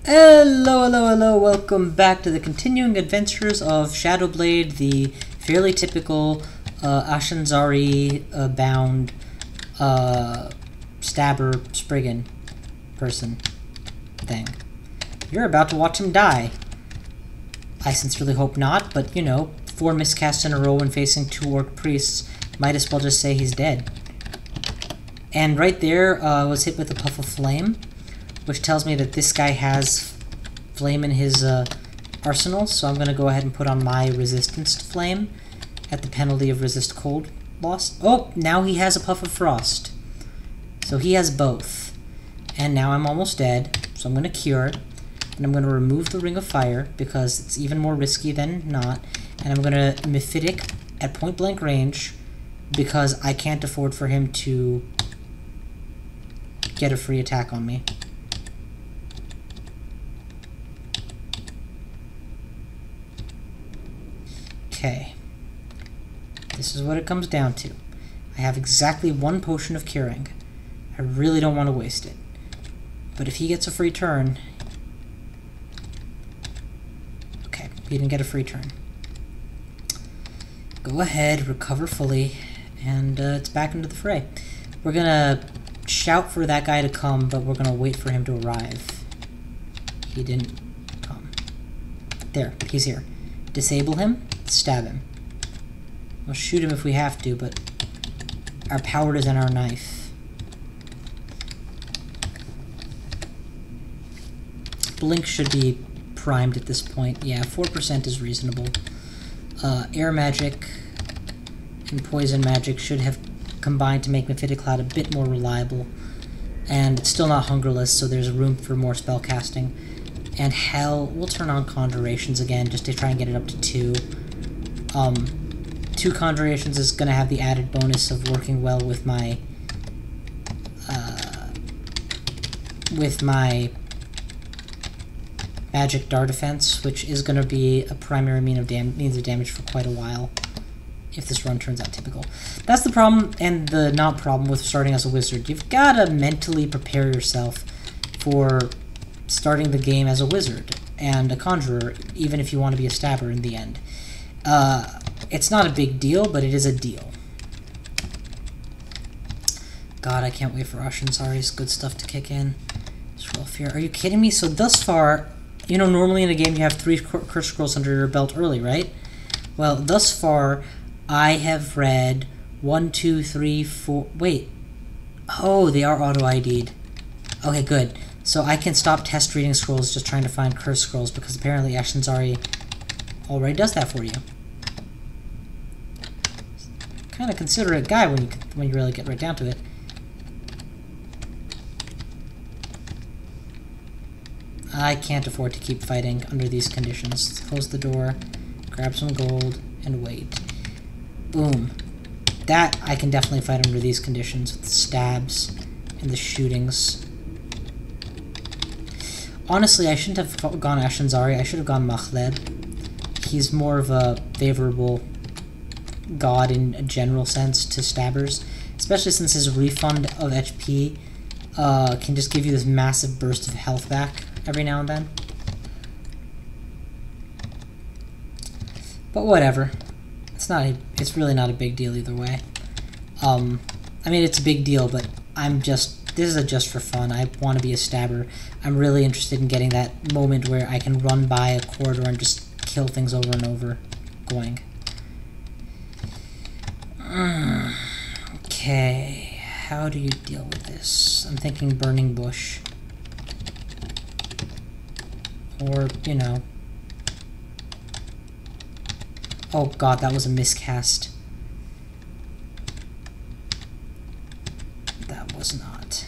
Hello, welcome back to the continuing adventures of Shadowblade, the fairly typical Ashanzari bound stabber Spriggan person thing. You're about to watch him die. I sincerely hope not, but you know, 4 miscasts in a row when facing 2 orc priests, might as well just say he's dead. And right there, was hit with a puff of flame, which tells me that this guy has flame in his arsenal, so I'm going to go ahead and put on my resistance to flame at the penalty of resist cold loss. Oh, now he has a puff of frost. So he has both. And now I'm almost dead, so I'm going to cure, and I'm going to remove the ring of fire, because it's even more risky than not, and I'm going to Mephitic at point blank range, because I can't afford for him to get a free attack on me. Okay, this is what it comes down to. I have exactly 1 potion of curing. I really don't want to waste it. But if he gets a free turn... Okay, he didn't get a free turn. Go ahead, recover fully, and it's back into the fray. We're gonna shout for that guy to come, but we're gonna wait for him to arrive. He didn't come. There, he's here. Disable him. Stab him. We'll shoot him if we have to, but our power is in our knife. Blink should be primed at this point. Yeah, 4% is reasonable. Air magic and poison magic should have combined to make Mephitic Cloud a bit more reliable. And it's still not hungerless, so there's room for more spell casting. And hell, we'll turn on Conjurations again just to try and get it up to 2. 2 Conjurations is going to have the added bonus of working well with my Magic Dart Defense, which is going to be a primary means of damage for quite a while, if this run turns out typical. That's the problem, and the not problem with starting as a wizard. You've got to mentally prepare yourself for starting the game as a wizard and a conjurer, even if you want to be a stabber in the end. It's not a big deal, but it is a deal. God, I can't wait for Ashanzari's good stuff to kick in. Scroll of Fear. Are you kidding me? So thus far, you know, normally in a game you have 3 curse scrolls under your belt early, right? Well, thus far, I have read 1, 2, 3, 4... Wait. Oh, they are auto-ID'd. Okay, good. So I can stop test reading scrolls just trying to find curse scrolls, because apparently Ashanzari already does that for you. Kind of considerate guy when you really get right down to it. I can't afford to keep fighting under these conditions. Close the door, grab some gold, and wait. Boom. That I can definitely fight under these conditions with the stabs and the shootings. Honestly, I shouldn't have gone Ashanzari. I should have gone Machleb. He's more of a favorable god in a general sense to stabbers, especially since his refund of HP can just give you this massive burst of health back every now and then. But whatever. It's really not a big deal either way. I mean, it's a big deal, but this is just for fun. I want to be a stabber. I'm really interested in getting that moment where I can run by a corridor and just kill things over and over. Going. Okay, how do you deal with this? I'm thinking Burning Bush. Or, you know... Oh god, that was a miscast. That was not.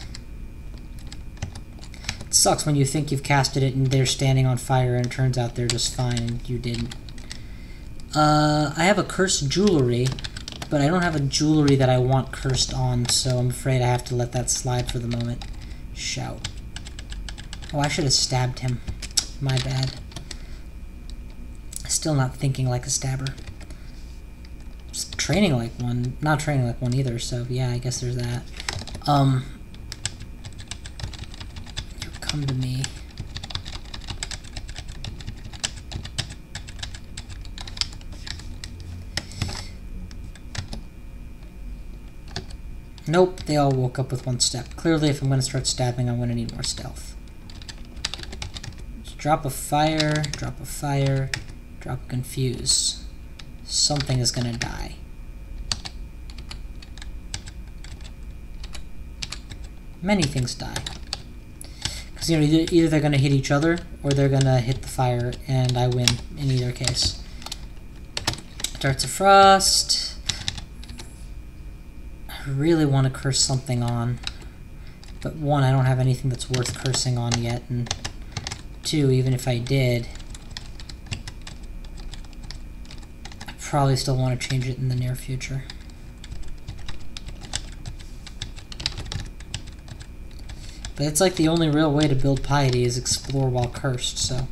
It sucks when you think you've casted it and they're standing on fire and it turns out they're just fine and you didn't. I have a cursed jewelry, but I don't have a jewelry that I want cursed on, so I'm afraid I have to let that slide for the moment. Shout. Oh, I should have stabbed him. My bad. Still not thinking like a stabber. Just training like one. Not training like one either, so yeah, I guess there's that. You come to me. Nope, they all woke up with one step. Clearly, if I'm going to start stabbing, I'm going to need more stealth. So drop a fire, drop a confuse. Something is going to die. Many things die. Because, you know, either they're going to hit each other, or they're going to hit the fire, and I win in either case. Darts of Frost. I really want to curse something on. But one, I don't have anything that's worth cursing on yet, and two, even if I did, I probably still want to change it in the near future. But it's like the only real way to build piety is explore while cursed, so.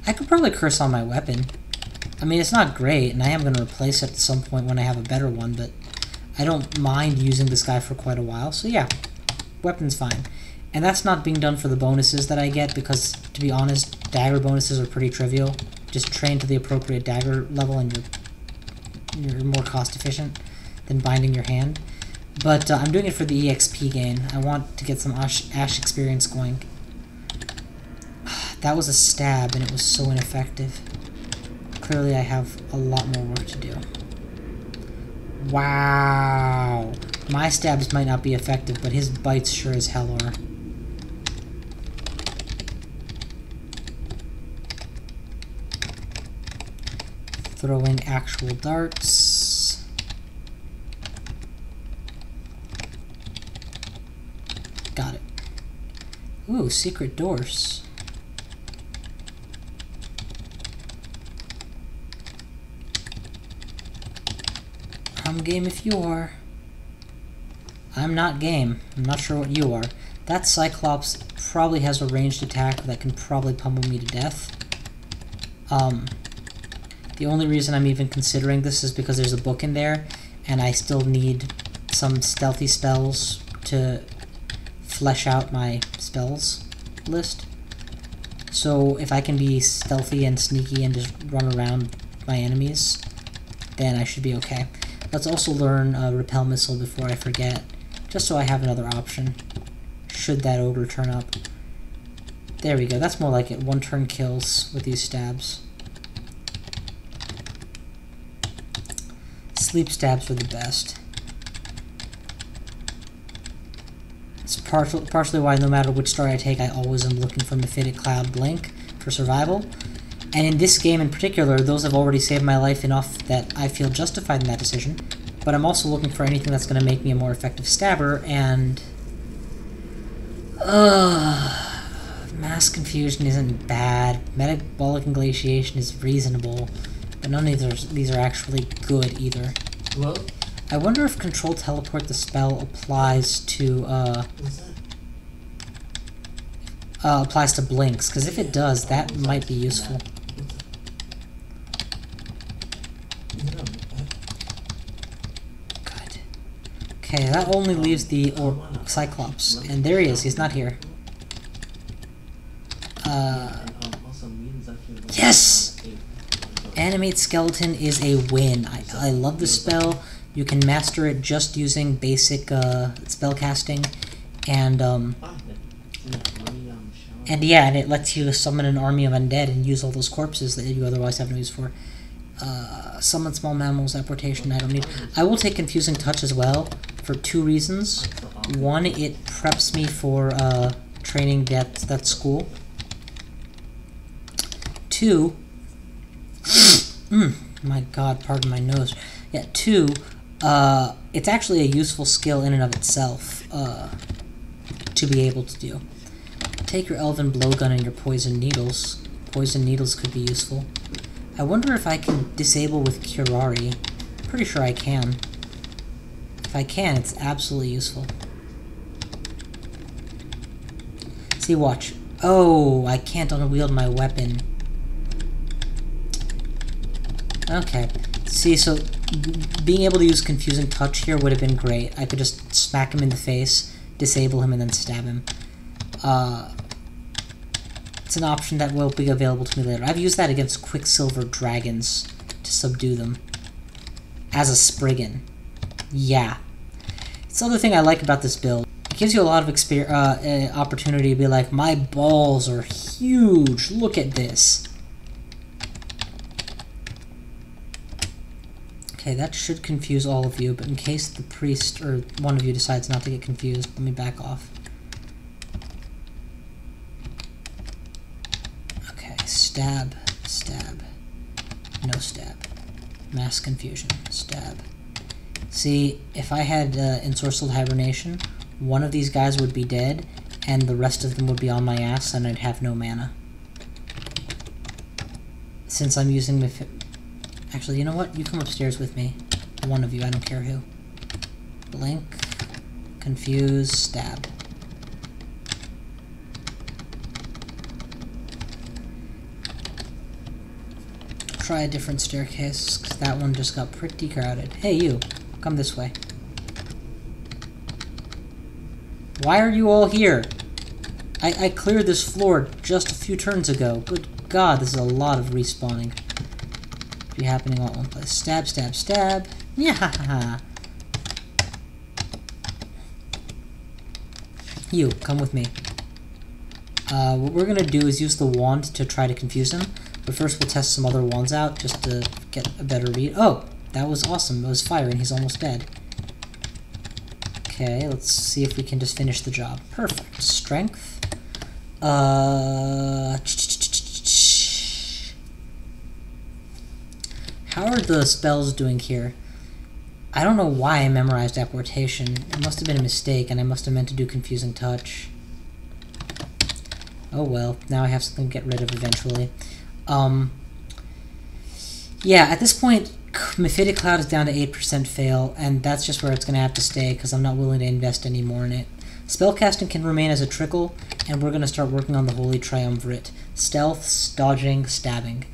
I could probably curse on my weapon. I mean, it's not great, and I am going to replace it at some point when I have a better one, but I don't mind using this guy for quite a while, so yeah. Weapon's fine. And that's not being done for the bonuses that I get, because, to be honest, dagger bonuses are pretty trivial. Just train to the appropriate dagger level and you're more cost efficient than binding your hand. But I'm doing it for the EXP gain. I want to get some Ash experience going. That was a stab, and it was so ineffective. Clearly I have a lot more work to do. Wow! My stabs might not be effective, but his bites sure as hell are. Throwing actual darts. Got it. Ooh, secret doors. I'm game if you are. I'm not game. I'm not sure what you are. That Cyclops probably has a ranged attack that can probably pummel me to death. The only reason I'm even considering this is because there's a book in there, and I still need some stealthy spells to flesh out my spells list. So if I can be stealthy and sneaky and just run around my enemies, then I should be okay. Let's also learn Repel Missile before I forget, just so I have another option, should that ogre turn up. There we go, that's more like it. 1 turn kills with these stabs. Sleep stabs are the best. It's partially why no matter which story I take, I always am looking for Mephitic Cloud Blink for survival. And in this game in particular, those have already saved my life enough that I feel justified in that decision. But I'm also looking for anything that's going to make me a more effective stabber, and Mass Confusion isn't bad. Metabolic Inglatiation is reasonable, but none of these are actually good either. Hello? I wonder if Control Teleport the spell applies to blinks, because if it does, that might be useful. Good. Okay, that only leaves the Cyclops, and there he is. He's not here. Yes! Animate Skeleton is a win. I love the spell. You can master it just using basic spell casting, and yeah, and it lets you summon an army of undead and use all those corpses that you otherwise have no use for. Summon small mammals, apportation, I don't need. I will take Confusing Touch as well, for 2 reasons. One, it preps me for training that school. 2, my god, pardon my nose. Yeah, 2, it's actually a useful skill in and of itself to be able to do. Take your Elven Blowgun and your Poison Needles. Poison Needles could be useful. I wonder if I can disable with Curari. Pretty sure I can. If I can, it's absolutely useful. See, watch. Oh, I can't unwield my weapon. Okay. See, so being able to use Confusing Touch here would have been great. I could just smack him in the face, disable him, and then stab him. It's an option that will be available to me later. I've used that against Quicksilver Dragons to subdue them as a Spriggan. Yeah. It's the other thing I like about this build. It gives you a lot of opportunity to be like, my balls are huge, look at this. Okay, that should confuse all of you, but in case the priest or one of you decides not to get confused, let me back off. Okay, stab, stab, no stab. Mass confusion, stab. See, if I had ensorcelled hibernation, one of these guys would be dead, and the rest of them would be on my ass, and I'd have no mana. Since I'm using the... Actually, you know what? You come upstairs with me. One of you, I don't care who. Blink, confuse, stab. Try a different staircase, because that one just got pretty crowded. Hey, you. Come this way. Why are you all here? I cleared this floor just a few turns ago. Good God, this is a lot of respawning. Be happening all in one place. Stab, stab, stab. Yeah. You, come with me. What we're gonna do is use the wand to try to confuse him. But first we'll test some other wands out just to get a better read. Oh, that was awesome. It was fire and he's almost dead. Okay, let's see if we can just finish the job. Perfect. Strength. How are the spells doing here? I don't know why I memorized apportation. It must have been a mistake and I must have meant to do confusing touch. Oh well, now I have something to get rid of eventually. Yeah, at this point, Mephitic Cloud is down to 8% fail, and that's just where it's going to have to stay, because I'm not willing to invest any more in it. Spellcasting can remain as a trickle, and we're going to start working on the Holy Triumvirate. Stealth, dodging, stabbing.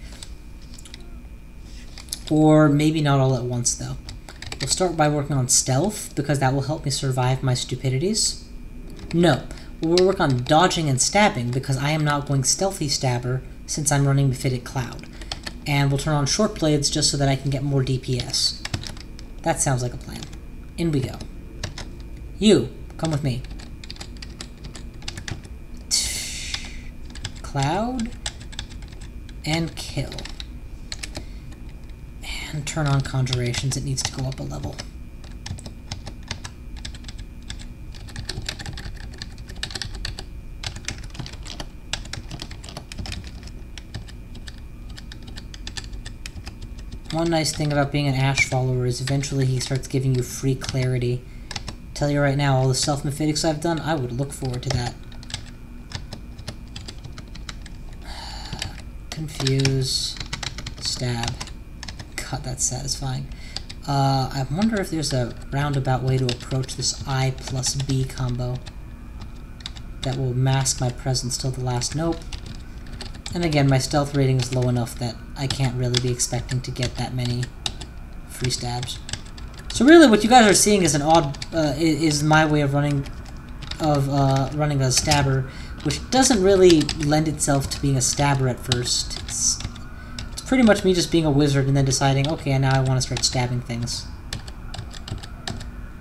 Or maybe not all at once, though. We'll start by working on stealth, because that will help me survive my stupidities. No, we'll work on dodging and stabbing, because I am not going stealthy stabber, since I'm running Mephitic Cloud. And we'll turn on short blades just so that I can get more DPS. That sounds like a plan. In we go. You, come with me. Cloud. And kill. And turn on conjurations. It needs to go up a level. One nice thing about being an Ash follower is eventually he starts giving you free clarity. Tell you right now, all the stealth Mephitics I've done, I would look forward to that. Confuse. Stab. God, that's satisfying. I wonder if there's a roundabout way to approach this I plus B combo that will mask my presence till the last. Nope. And again, my stealth rating is low enough that I can't really be expecting to get that many free stabs. So really, what you guys are seeing is an odd, is my way of running a stabber, which doesn't really lend itself to being a stabber at first. It's pretty much me just being a wizard and then deciding, okay, now I want to start stabbing things.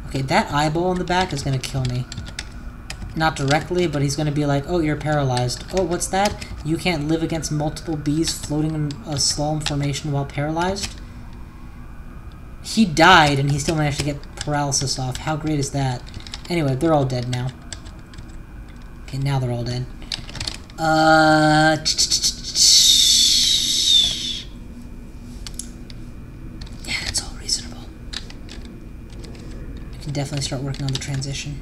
Okay, that eyeball in the back is going to kill me. Not directly, but he's going to be like, oh, you're paralyzed. Oh, what's that? You can't live against multiple bees floating in a slalom formation while paralyzed? He died, and he still managed to get paralysis off. How great is that? Anyway, they're all dead now. Okay, now they're all dead. Yeah, that's all reasonable. I can definitely start working on the transition.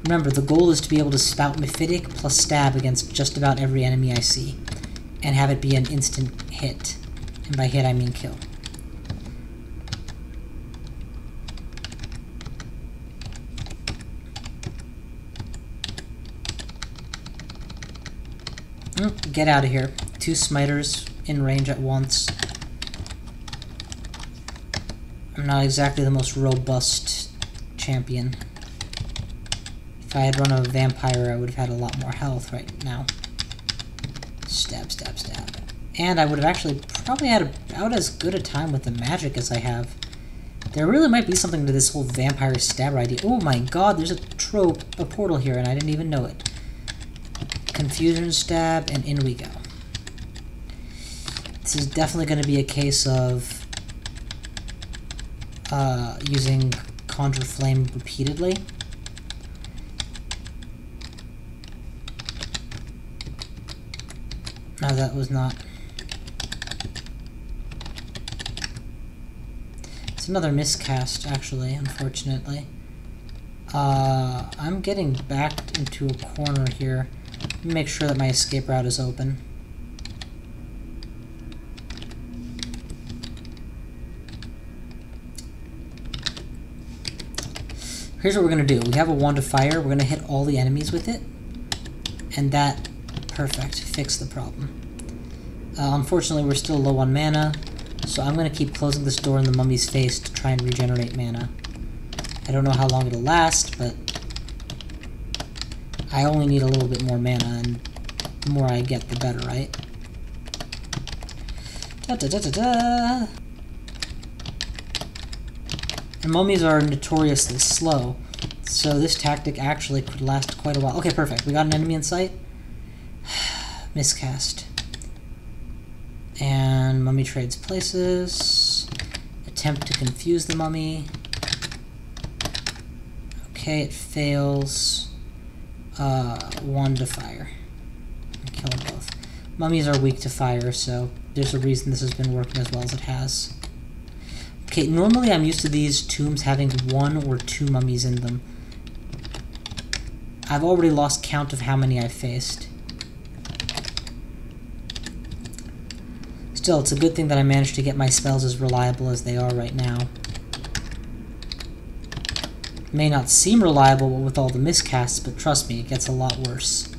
Remember, the goal is to be able to spout Mephitic plus stab against just about every enemy I see, and have it be an instant hit. And by hit, I mean kill. Get out of here. 2 smiters in range at once. I'm not exactly the most robust champion. If I had run a vampire, I would have had a lot more health right now. Stab, stab, stab. And I would have actually probably had about as good a time with the magic as I have. There really might be something to this whole vampire stabber idea. Oh my god, there's a trope, a portal here, and I didn't even know it. Confusion stab, and in we go. This is definitely going to be a case of using Conjure Flame repeatedly. No, that was not. It's another miscast, actually, unfortunately. I'm getting backed into a corner here. Let me make sure that my escape route is open. Here's what we're going to do. We have a wand of fire. We're going to hit all the enemies with it. And that, perfect, fixed the problem. Unfortunately, we're still low on mana. So I'm going to keep closing this door in the mummy's face to try and regenerate mana. I don't know how long it'll last, but I only need a little bit more mana, and the more I get, the better, right? Da-da-da-da-da! And mummies are notoriously slow, so this tactic actually could last quite a while. Okay, perfect. We got an enemy in sight. Miscast. And mummy trades places. Attempt to confuse the mummy. Okay, it fails. Wand of fire. Kill them both. Mummies are weak to fire, so there's a reason this has been working as well as it has. Okay, normally I'm used to these tombs having 1 or 2 mummies in them. I've already lost count of how many I've faced. Still, it's a good thing that I managed to get my spells as reliable as they are right now. It may not seem reliable with all the miscasts, but trust me, it gets a lot worse.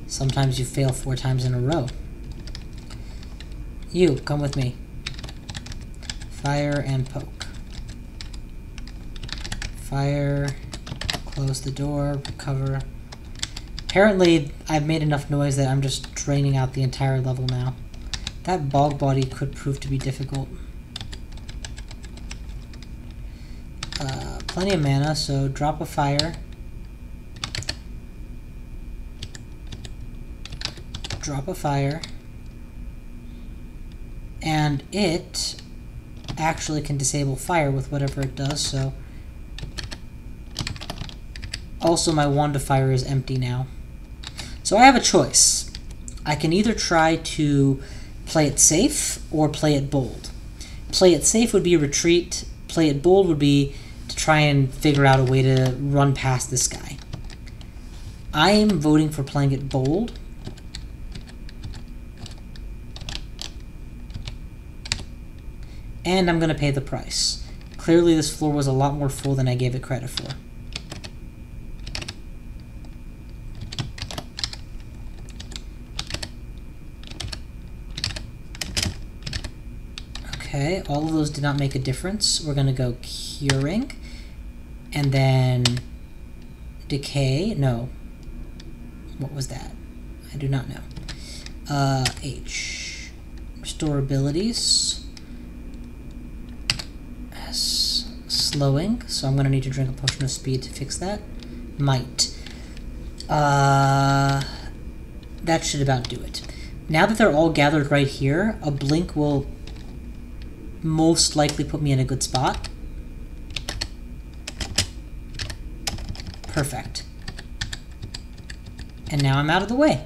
Sometimes you fail 4 times in a row. You, come with me. Fire and poke. Fire, close the door, recover. Apparently, I've made enough noise that I'm just draining out the entire level now. That bog body could prove to be difficult. Plenty of mana, so drop a fire. Drop a fire. And it actually can disable fire with whatever it does, so... Also, my wand of fire is empty now. So I have a choice. I can either try to play it safe or play it bold. Play it safe would be retreat. Play it bold would be to try and figure out a way to run past this guy. I am voting for playing it bold. And I'm going to pay the price. Clearly this floor was a lot more full than I gave it credit for. Okay, all of those did not make a difference. We're going to go curing. And then decay. No. What was that? I do not know. H. Restore abilities. S. Slowing. So I'm going to need to drink a potion of speed to fix that. Might. That should about do it. Now that they're all gathered right here, a blink will most likely put me in a good spot. Perfect. And now I'm out of the way.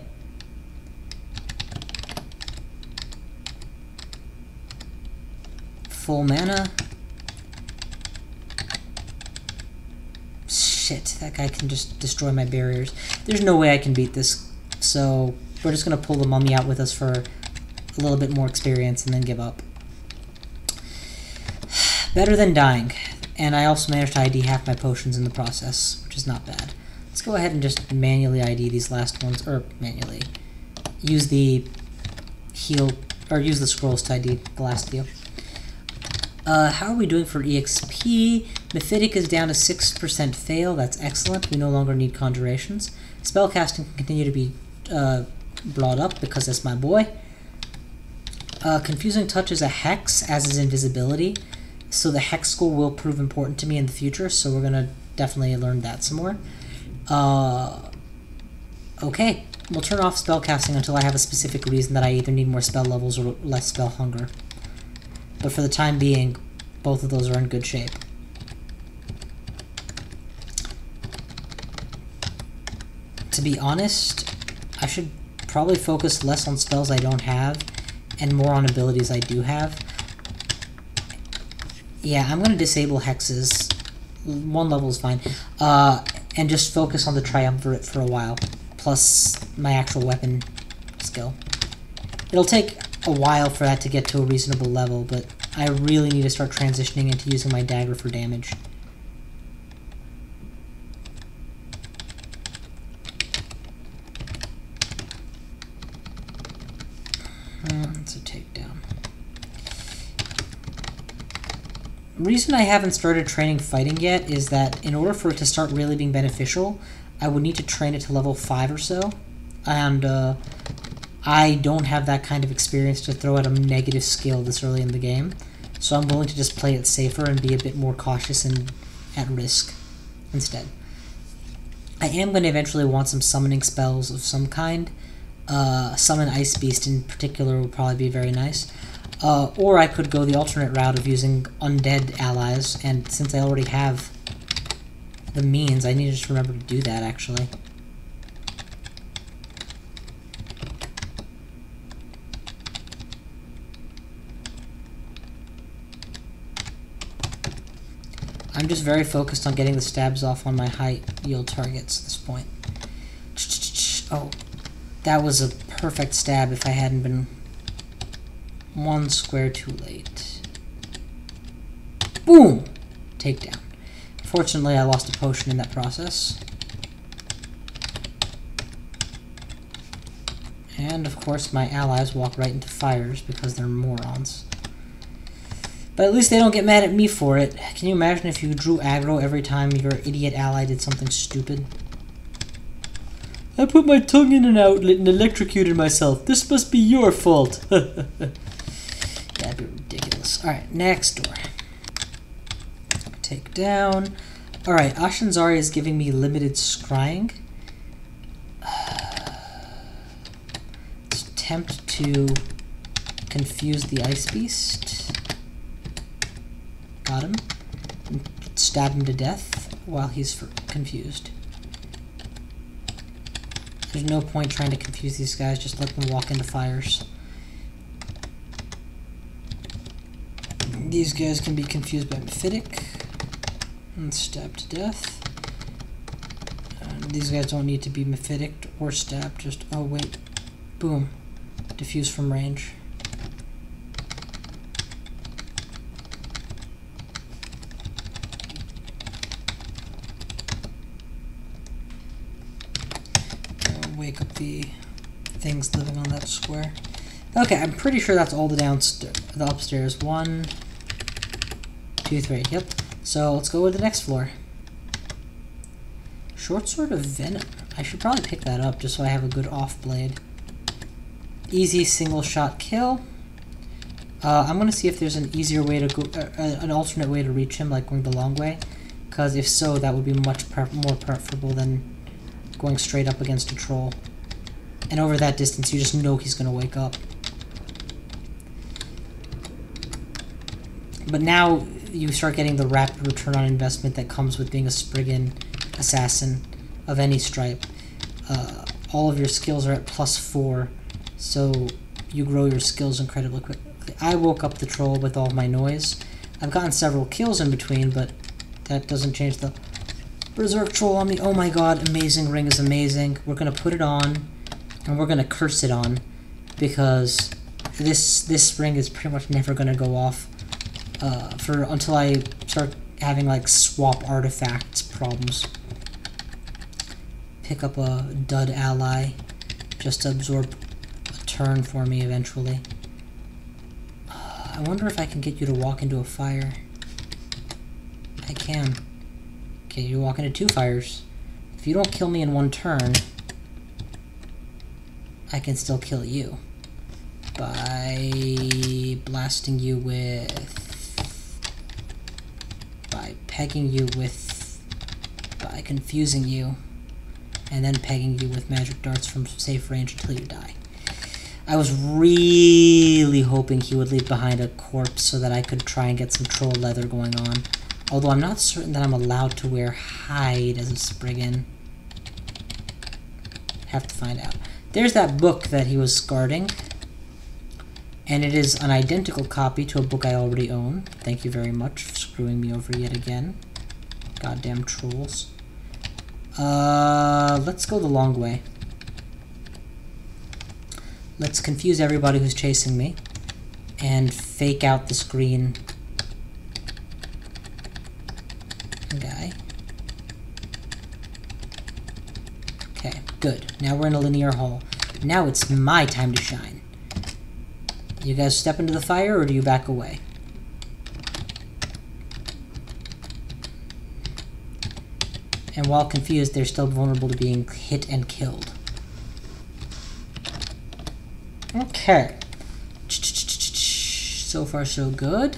Full mana. Shit, that guy can just destroy my barriers. There's no way I can beat this, so we're just going to pull the mummy out with us for a little bit more experience and then give up. Better than dying. And I also managed to ID half my potions in the process, which is not bad. Let's go ahead and just manually ID these last ones, or manually use the heal, or use the scrolls to ID the last few. How are we doing for EXP? Mephitic is down to 6% fail. That's excellent. We no longer need conjurations. Spellcasting can continue to be brought up because that's my boy. Confusing Touch is a hex, as is Invisibility. So the hex skill will prove important to me in the future, so we're going to definitely learn that some more. Okay, we'll turn off spellcasting until I have a specific reason that I either need more spell levels or less spell hunger. But for the time being, both of those are in good shape. To be honest, I should probably focus less on spells I don't have and more on abilities I do have. Yeah, I'm going to disable hexes. One level is fine. And just focus on the triumvirate for a while, plus my actual weapon skill. It'll take a while for that to get to a reasonable level, but I really need to start transitioning into using my dagger for damage. It's a takedown. The reason I haven't started training fighting yet is that in order for it to start really being beneficial, I would need to train it to level 5 or so, and I don't have that kind of experience to throw at a negative skill this early in the game, so I'm willing to just play it safer and be a bit more cautious and at risk instead. I am going to eventually want some summoning spells of some kind. Summon Ice Beast in particular would probably be very nice. Or I could go the alternate route of using undead allies, and since I already have the means, I need to just remember to do that, actually. I'm just very focused on getting the stabs off on my high yield targets at this point. Oh, that was a perfect stab if I hadn't been one square too late. Boom! Takedown. Fortunately, I lost a potion in that process. And, of course, my allies walk right into fires because they're morons. But at least they don't get mad at me for it. Can you imagine if you drew aggro every time your idiot ally did something stupid? I put my tongue in an outlet and electrocuted myself. This must be your fault. That'd be ridiculous. Alright, next door. Take down. Alright, Ashanzari is giving me limited scrying. Let's attempt to confuse the Ice Beast. Got him. And stab him to death while he's confused. There's no point trying to confuse these guys, just let them walk into fires. These guys can be confused by Mephitic and stabbed to death. And these guys don't need to be Mephitic or stabbed, just, oh wait, boom, diffuse from range. Wake up the things living on that square. Okay, I'm pretty sure that's all the upstairs. 1, 2, 3. Yep. So let's go with the next floor. Short Sword of Venom. I should probably pick that up just so I have a good off blade. Easy single shot kill. I'm gonna see if there's an easier way to go, an alternate way to reach him, like going the long way. Because if so, that would be much more preferable than going straight up against a troll. And over that distance, you just know he's going to wake up. But now you start getting the rapid return on investment that comes with being a Spriggan assassin of any stripe. All of your skills are at +4, so you grow your skills incredibly quickly. I woke up the troll with all my noise. I've gotten several kills in between, but that doesn't change the Berserk troll on me. Oh my god, amazing ring is amazing. We're gonna put it on, and we're gonna curse it on, because this ring is pretty much never gonna go off until I start having like swap artifacts problems. Pick up a dud ally just to absorb a turn for me eventually. I wonder if I can get you to walk into a fire. I can. Okay, you walk into 2 fires. If you don't kill me in 1 turn, I can still kill you. by blasting you with... by pegging you with... by confusing you, and then pegging you with magic darts from safe range until you die. I was really hoping he would leave behind a corpse so that I could try and get some troll leather going on. Although I'm not certain that I'm allowed to wear hide as a Spriggan. Have to find out. There's that book that he was guarding. And it is an identical copy to a book I already own. Thank you very much for screwing me over yet again. Goddamn trolls. Let's go the long way. Let's confuse everybody who's chasing me. And fake out this green guy. Okay, good. Now we're in a linear hall. Now it's my time to shine. You guys step into the fire, or do you back away? And while confused, they're still vulnerable to being hit and killed. Okay. So far, so good.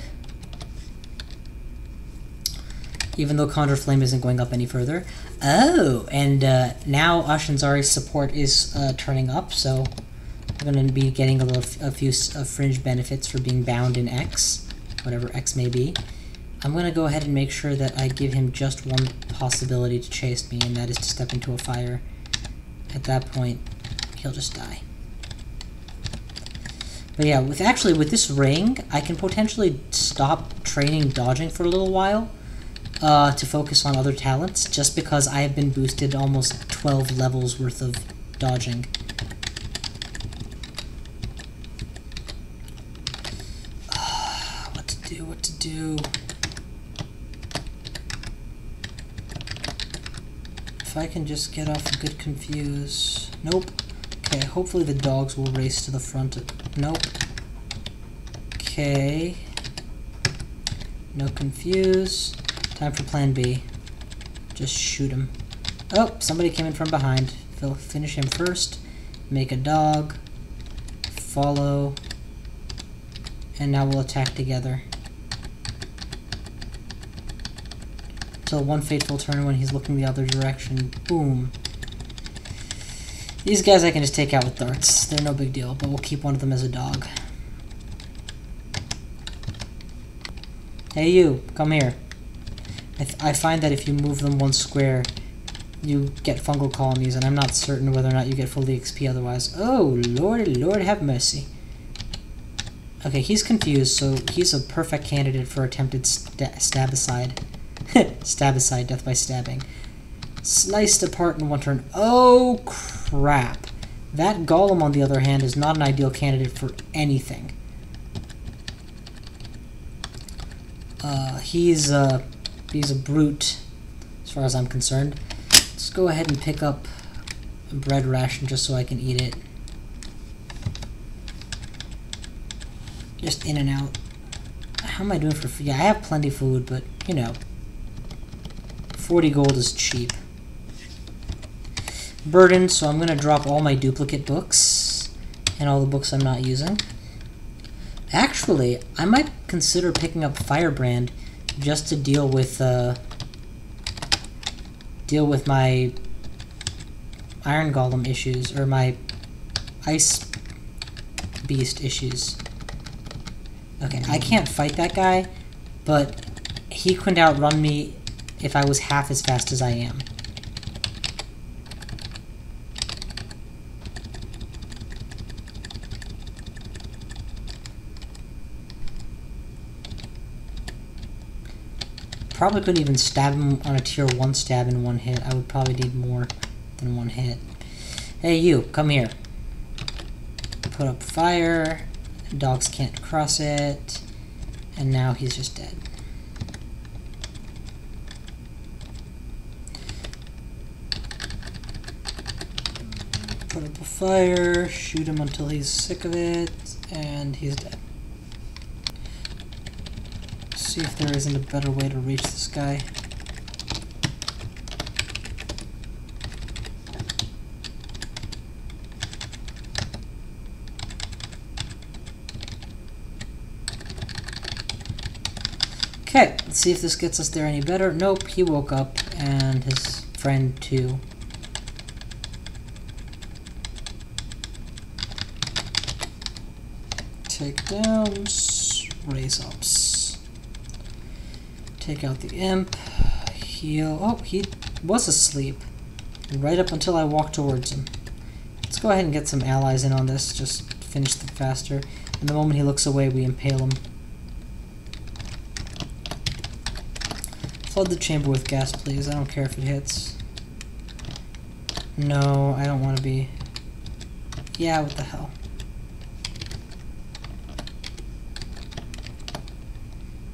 Even though Conjure Flame isn't going up any further. Oh, and now Ashanzari's support is turning up, so we're going to be getting a few fringe benefits for being bound in X, whatever X may be. I'm going to go ahead and make sure that I give him just one possibility to chase me, and that is to step into a fire. At that point, he'll just die. But yeah, with this ring, I can potentially stop training dodging for a little while to focus on other talents, just because I have been boosted almost 12 levels worth of dodging. What to do? If I can just get off a good confuse. Nope. Okay, hopefully the dogs will race to the front. Nope. Okay. No confuse. Time for plan B. Just shoot him. Oh, somebody came in from behind. Finish him first. Make a dog. Follow. And now we'll attack together. Till one fateful turn when he's looking the other direction. Boom. These guys I can just take out with darts. They're no big deal, but we'll keep one of them as a dog. Hey you, come here. I find that if you move them one square, you get fungal colonies, and I'm not certain whether or not you get full XP otherwise. Oh, Lord have mercy. Okay, he's confused, so he's a perfect candidate for attempted stabicide. Stabicide, death by stabbing. Sliced apart in one turn. Oh, crap. That golem, on the other hand, is not an ideal candidate for anything. He's a brute, as far as I'm concerned. Let's go ahead and pick up a bread ration just so I can eat it. Just in and out. How am I doing for food? Yeah, I have plenty of food, but, you know, 40 gold is cheap. Burden, so I'm going to drop all my duplicate books and all the books I'm not using. Actually, I might consider picking up Firebrand just to deal with my Iron Golem issues, or my Ice Beast issues. Okay, I can't fight that guy, but he couldn't outrun me if I was half as fast as I am. Probably couldn't even stab him on a tier 1 stab in one hit. I would probably need more than one hit. Hey you, come here. Put up fire. Dogs can't cross it. And now he's just dead. Put up a fire, shoot him until he's sick of it, and he's dead. See if there isn't a better way to reach this guy. Let's see if this gets us there any better. Nope, he woke up, and his friend too. Takedowns, raise ups. Take out the imp, heal. Oh, he was asleep. Right up until I walked towards him. Let's go ahead and get some allies in on this, just finish them faster. And the moment he looks away, we impale him. Flood the chamber with gas, please. I don't care if it hits. No, I don't want to be... Yeah, what the hell.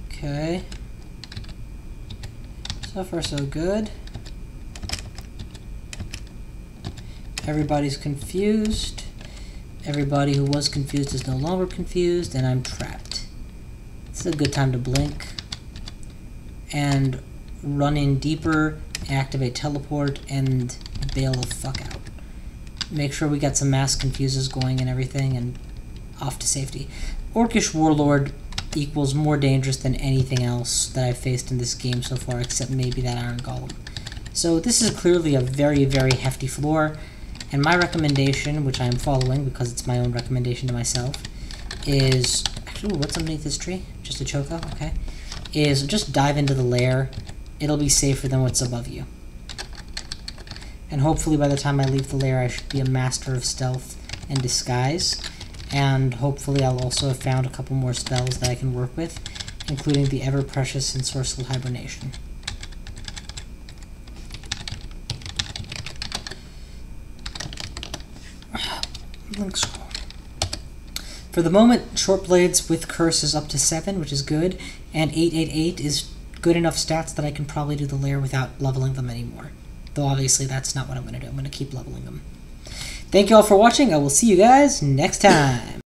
Okay. So far, so good. Everybody's confused. Everybody who was confused is no longer confused, and I'm trapped. It's a good time to blink. And run in deeper, activate teleport, and bail the fuck out. Make sure we got some mass confuses going and everything, and off to safety. Orcish Warlord equals more dangerous than anything else that I've faced in this game so far, except maybe that Iron Golem. So this is clearly a very, very hefty floor, and my recommendation, which I am following because it's my own recommendation to myself, is... Actually, what's underneath this tree? Just a choco? Okay. Is just dive into the lair. It'll be safer than what's above you. And hopefully by the time I leave the lair, I should be a master of stealth and disguise. And hopefully I'll also have found a couple more spells that I can work with, including the ever-precious Ensorcelled Hibernation. Link scroll. For the moment, Short Blades with Curse is up to 7, which is good, and 888 is good enough stats that I can probably do the lair without leveling them anymore. Though obviously that's not what I'm going to do. I'm going to keep leveling them. Thank you all for watching. I will see you guys next time.